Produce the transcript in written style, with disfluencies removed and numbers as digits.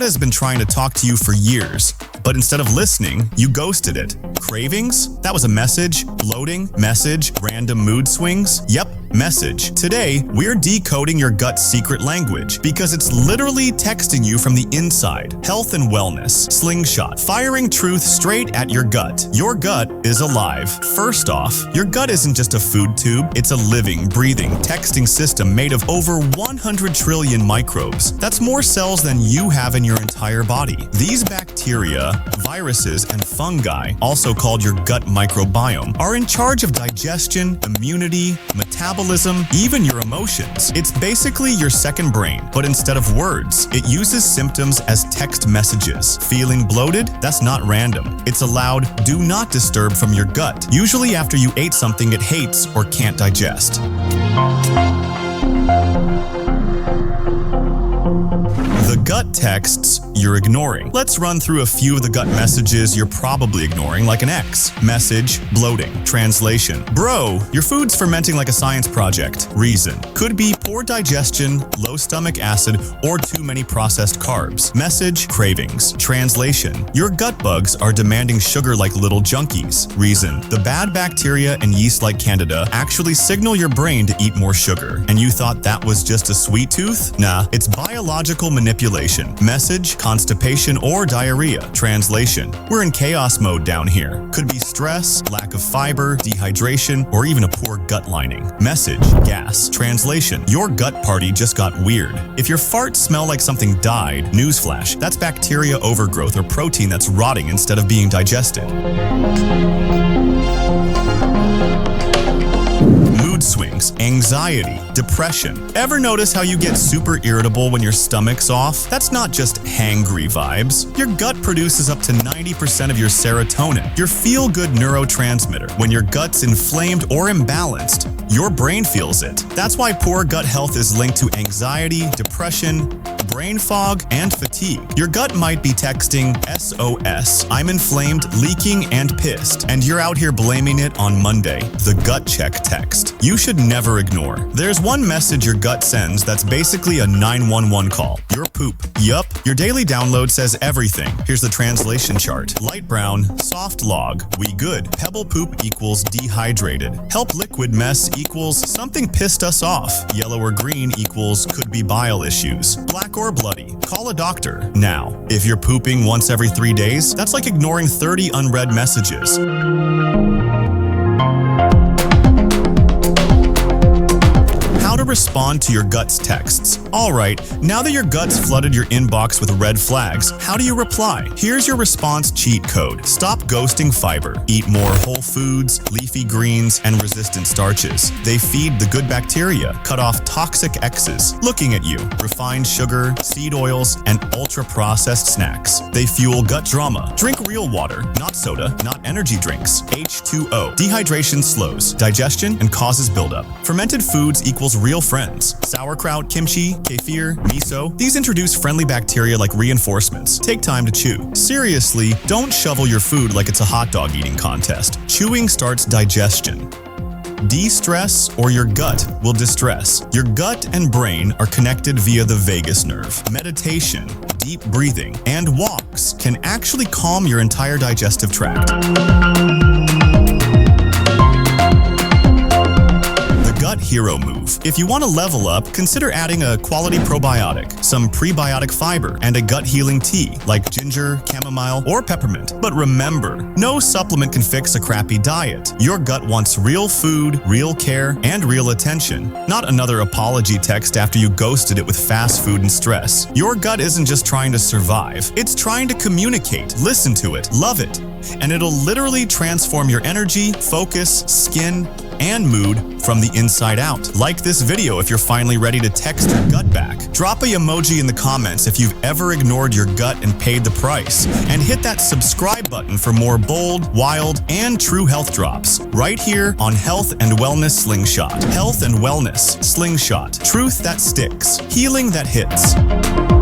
gut has been trying to talk to you for years, but instead of listening, you ghosted it. Cravings? That was a message. Bloating? Message. Random mood swings? Yep, message. Today, we're decoding your gut's secret language because it's literally texting you from the inside. Health and Wellness Slingshot, firing truth straight at your gut. Your gut is alive. First off, your gut isn't just a food tube, it's a living, breathing, texting system made of over 100 trillion microbes. That's more cells than you have in your entire body. These bacteria, viruses, and fungi, also called your gut microbiome, are in charge of digestion, immunity, metabolism, even your emotions. It's basically your second brain, but instead of words, it uses symptoms as text messages. Feeling bloated? That's not random. It's a loud, do not disturb from your gut, usually after you ate something it hates or can't digest. The gut texts you're ignoring. Let's run through a few of the gut messages you're probably ignoring, like an X. Message, bloating. Translation: bro, your food's fermenting like a science project. Reason: could be poor digestion, low stomach acid, or too many processed carbs. Message, cravings. Translation: your gut bugs are demanding sugar like little junkies. Reason: the bad bacteria and yeast like Candida actually signal your brain to eat more sugar. And you thought that was just a sweet tooth? Nah, it's biological manipulation. Message, constipation or diarrhea. Translation: we're in chaos mode down here. Could be stress, lack of fiber, dehydration, or even a poor gut lining. Message, gas. Translation: your gut party just got weird. If your farts smell like something died, newsflash, that's bacteria overgrowth or protein that's rotting instead of being digested. Mood swings, anxiety, depression. Ever notice how you get super irritable when your stomach's off? That's not just hangry vibes. Your gut produces up to 90% of your serotonin, your feel-good neurotransmitter. When your gut's inflamed or imbalanced, your brain feels it. That's why poor gut health is linked to anxiety, depression, brain fog, and fatigue. Your gut might be texting SOS, I'm inflamed, leaking, and pissed, and you're out here blaming it on Monday. The gut check text. You should never ignore. There's one message your gut sends that's basically a 911 call. Your poop. Yup, your daily download says everything. Here's the translation chart. Light brown, soft log, we good. Pebble poop equals dehydrated. Help liquid mess equals something pissed us off. Yellow or green equals could be bile issues. Black or bloody, call a doctor. Now, if you're pooping once every 3 days, that's like ignoring 30 unread messages. How to respond to your gut's texts. Alright, now that your gut's flooded your inbox with red flags, how do you reply? Here's your response cheat code. Stop ghosting fiber. Eat more whole foods, leafy greens, and resistant starches. They feed the good bacteria. Cut off toxic X's looking at you. Refined sugar, seed oils, and ultra-processed snacks. They fuel gut drama. Drink real water, not soda, not energy drinks. H2O. Dehydration slows digestion and causes buildup. Fermented foods equals real friends. Sauerkraut, kimchi, kefir, miso. These introduce friendly bacteria like reinforcements. Take time to chew. Seriously, don't shovel your food like it's a hot dog eating contest. Chewing starts digestion. De-stress or your gut will distress. Your gut and brain are connected via the vagus nerve. Meditation, deep breathing, and walks can actually calm your entire digestive tract. Gut hero move. If you want to level up, consider adding a quality probiotic, some prebiotic fiber, and a gut healing tea like ginger, chamomile, or peppermint. But remember, no supplement can fix a crappy diet. Your gut wants real food, real care, and real attention. Not another apology text after you ghosted it with fast food and stress. Your gut isn't just trying to survive, it's trying to communicate. Listen to it, love it, and it'll literally transform your energy, focus, skin, and mood from the inside out. Like this video if you're finally ready to text your gut back. Drop a emoji in the comments if you've ever ignored your gut and paid the price. And hit that subscribe button for more bold, wild, and true health drops. Right here on Health and Wellness Slingshot. Health and Wellness Slingshot. Truth that sticks. Healing that hits.